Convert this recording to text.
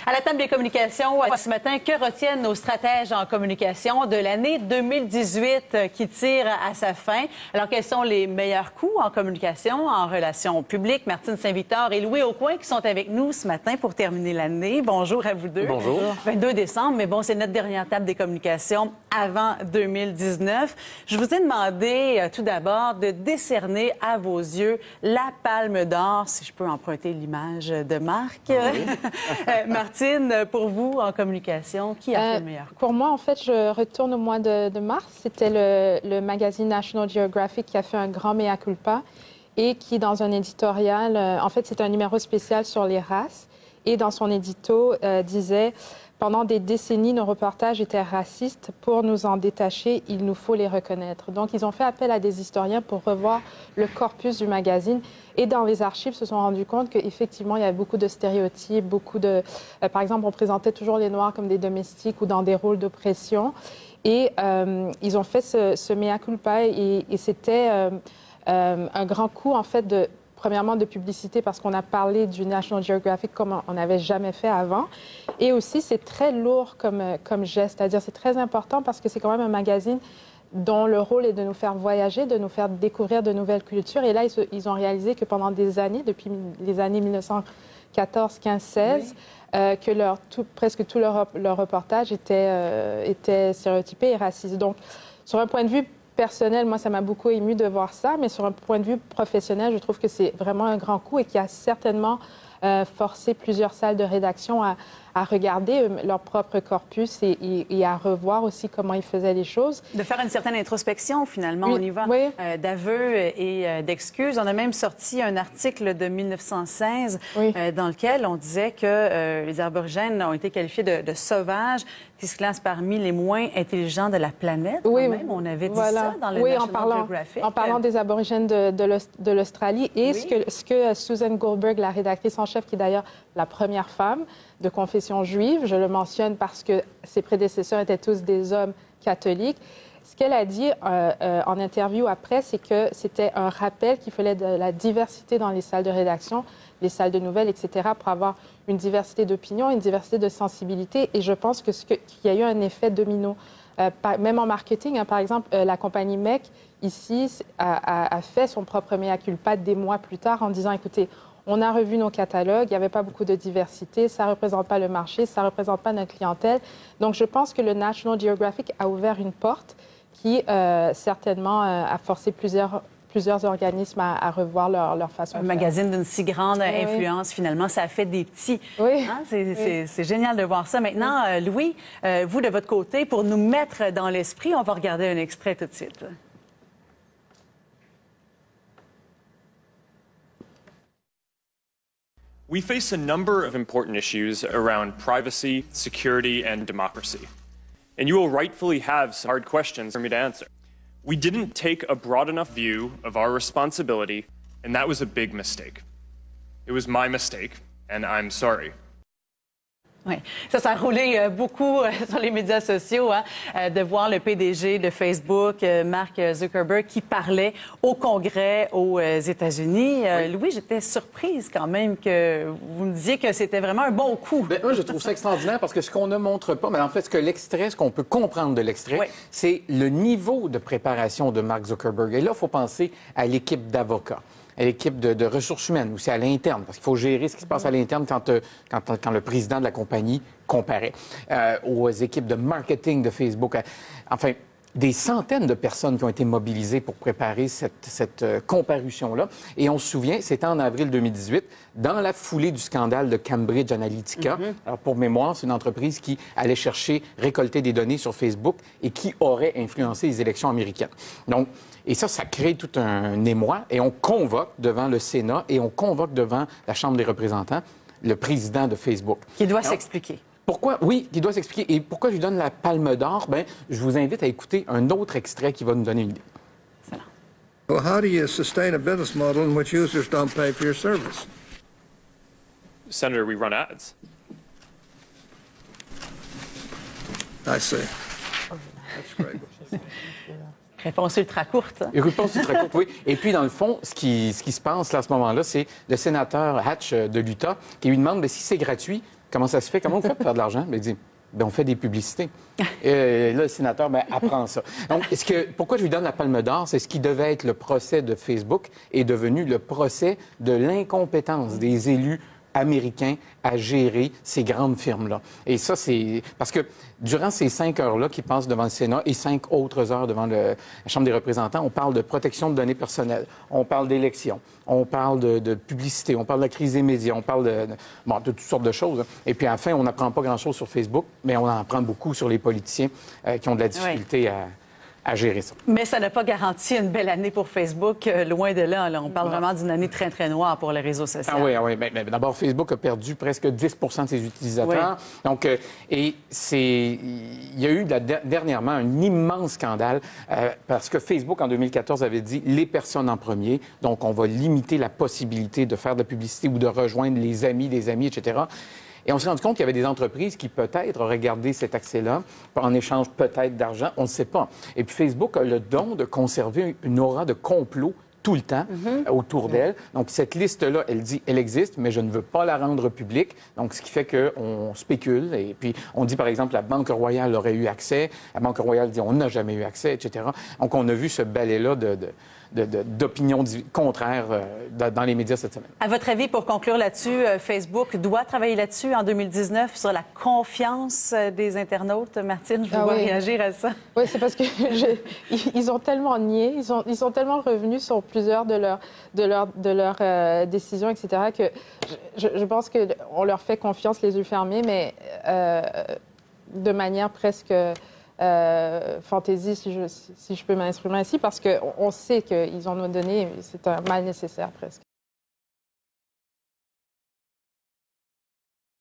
À la table des communications, ce matin, que retiennent nos stratèges en communication de l'année 2018 qui tire à sa fin? Alors, quels sont les meilleurs coups en communication, en relations publiques? Martine Saint-Victor et Louis Aucoin qui sont avec nous ce matin pour terminer l'année. Bonjour à vous deux. Bonjour. 22 décembre, mais bon, c'est notre dernière table des communications avant 2019. Je vous ai demandé tout d'abord de décerner à vos yeux la Palme d'Or, si je peux emprunter l'image de Marc. Oui. Martine, pour vous, en communication, qui a fait le meilleur coup? Pour moi, en fait, je retourne au mois de mars. C'était le magazine National Geographic qui a fait un grand mea culpa et qui, dans un éditorial, en fait, c'est un numéro spécial sur les races. Et dans son édito, disait « Pendant des décennies, nos reportages étaient racistes. Pour nous en détacher, il nous faut les reconnaître. » Donc, ils ont fait appel à des historiens pour revoir le corpus du magazine. Et dans les archives, se sont rendus compte qu'effectivement, il y avait beaucoup de stéréotypes, beaucoup de... par exemple, on présentait toujours les Noirs comme des domestiques ou dans des rôles d'oppression. Et ils ont fait ce mea culpa et c'était un grand coup, en fait, premièrement, de publicité parce qu'on a parlé du National Geographic comme on n'avait jamais fait avant. Et aussi, c'est très lourd comme geste, c'est-à-dire c'est très important parce que c'est quand même un magazine dont le rôle est de nous faire voyager, de nous faire découvrir de nouvelles cultures. Et là, ils ont réalisé que pendant des années, depuis les années 1914, 15, 16, que presque tout leur reportage était stéréotypé et raciste. Donc, sur un point de vue personnel, moi, ça m'a beaucoup ému de voir ça, mais sur un point de vue professionnel, je trouve que c'est vraiment un grand coup et qui a certainement forcé plusieurs salles de rédaction à regarder leur propre corpus et à revoir aussi comment ils faisaient les choses. De faire une certaine introspection, finalement, oui, on y va, oui. D'aveux et d'excuses. On a même sorti un article de 1916 oui. Dans lequel on disait que les aborigènes ont été qualifiés de sauvages, qui se classent parmi les moins intelligents de la planète. Oui, même. On avait dit voilà. ça dans le oui, National Geographic. En parlant des aborigènes de l'Australie et oui. ce que Susan Goldberg, la rédactrice en chef, qui est d'ailleurs la première femme de confession juive, je le mentionne parce que ses prédécesseurs étaient tous des hommes catholiques. Ce qu'elle a dit en interview après, c'est que c'était un rappel qu'il fallait de la diversité dans les salles de rédaction, les salles de nouvelles, etc., pour avoir une diversité d'opinions, une diversité de sensibilité. Et je pense qu'il y a eu un effet domino. Même en marketing, par exemple, la compagnie MEC, ici, a fait son propre mea culpa des mois plus tard en disant, écoutez, on a revu nos catalogues, il n'y avait pas beaucoup de diversité, ça ne représente pas le marché, ça ne représente pas notre clientèle. Donc, je pense que le National Geographic a ouvert une porte qui, certainement, a forcé plusieurs organismes à revoir leur façon de faire. Un magazine d'une si grande influence, finalement, ça a fait des petits. Oui. Hein? C'est génial de voir ça. Maintenant, Louis, vous, de votre côté, pour nous mettre dans l'esprit, on va regarder un extrait tout de suite. We face a number of important issues around privacy, security, and democracy. And you will rightfully have some hard questions for me to answer. We didn't take a broad enough view of our responsibility, and that was a big mistake. It was my mistake, and I'm sorry. Oui, ça a roulé beaucoup sur les médias sociaux, de voir le PDG de Facebook, Mark Zuckerberg, qui parlait au Congrès aux États-Unis. Oui. Louis, j'étais surprise quand même que vous me disiez que c'était vraiment un bon coup. Bien, moi, je trouve ça extraordinaire parce que ce qu'on ne montre pas, mais en fait, ce qu'on peut comprendre de l'extrait, oui. C'est le niveau de préparation de Mark Zuckerberg. Et là, il faut penser à l'équipe d'avocats, à l'équipe de ressources humaines, aussi à l'interne, parce qu'il faut gérer ce qui se passe à l'interne quand le président de la compagnie comparaît, aux équipes de marketing de Facebook. Enfin, des centaines de personnes qui ont été mobilisées pour préparer cette comparution-là. Et on se souvient, c'était en avril 2018, dans la foulée du scandale de Cambridge Analytica. Alors, pour mémoire, c'est une entreprise qui allait récolter des données sur Facebook et qui aurait influencé les élections américaines. Donc, et ça crée tout un émoi et on convoque devant le Sénat et on convoque devant la Chambre des représentants le président de Facebook. Qui doit s'expliquer. Pourquoi? Oui, qui doit s'expliquer. Et pourquoi je lui donne la Palme d'Or? Bien, je vous invite à écouter un autre extrait qui va nous donner une idée. Well, how do you sustain a business model in which users don't pay for your service? Senator, we run ads. I see. That's great. Réponse ultra courte. Réponse ultra courte, oui. Et puis, dans le fond, ce qui se passe là, à ce moment-là, c'est le sénateur Hatch de l'Utah qui lui demande si c'est gratuit, Comment ça se fait? Comment on fait pour faire de l'argent? Ben, il dit, ben, on fait des publicités. Et là, le sénateur apprend ça. Donc, pourquoi je lui donne la Palme d'Or? C'est ce qui devait être le procès de Facebook est devenu le procès de l'incompétence des élus américains à gérer ces grandes firmes-là. Et ça, c'est... Parce que durant ces 5 heures-là qui passent devant le Sénat et 5 autres heures devant la Chambre des représentants, on parle de protection de données personnelles, on parle d'élections, on parle de publicité, on parle de la crise des médias, on parle de toutes sortes de choses. Et puis, à la fin, on n'apprend pas grand-chose sur Facebook, mais on en apprend beaucoup sur les politiciens qui ont de la difficulté à gérer ça. Mais ça n'a pas garanti une belle année pour Facebook, loin de là. On parle vraiment d'une année très, très noire pour les réseaux sociaux. Ah oui. Mais d'abord, Facebook a perdu presque 10 de ses utilisateurs. Oui. Donc, il y a eu dernièrement un immense scandale parce que Facebook, en 2014, avait dit les personnes en premier. Donc, on va limiter la possibilité de faire de la publicité ou de rejoindre les amis des amis, etc. Et on s'est rendu compte qu'il y avait des entreprises qui peut-être auraient gardé cet accès-là en échange peut-être d'argent, on ne sait pas. Et puis Facebook a le don de conserver une aura de complot tout le temps autour d'elle. Donc, cette liste-là, elle dit, elle existe, mais je ne veux pas la rendre publique. Donc, ce qui fait qu'on spécule. Et puis, on dit, par exemple, la Banque Royale aurait eu accès. La Banque Royale dit, on n'a jamais eu accès, etc. Donc, on a vu ce balai-là d'opinions contraires dans les médias cette semaine. À votre avis, pour conclure là-dessus, Facebook doit travailler là-dessus en 2019 sur la confiance des internautes. Martine, je vous vois réagir à ça. Oui, c'est parce que ils ont tellement nié, ils sont tellement revenus sur plusieurs de leurs décisions, etc., que je pense qu'on leur fait confiance les yeux fermés, mais de manière presque... fantaisie, si je peux m'exprimer ainsi, parce qu'on sait qu'ils en ont donné, c'est un mal nécessaire presque.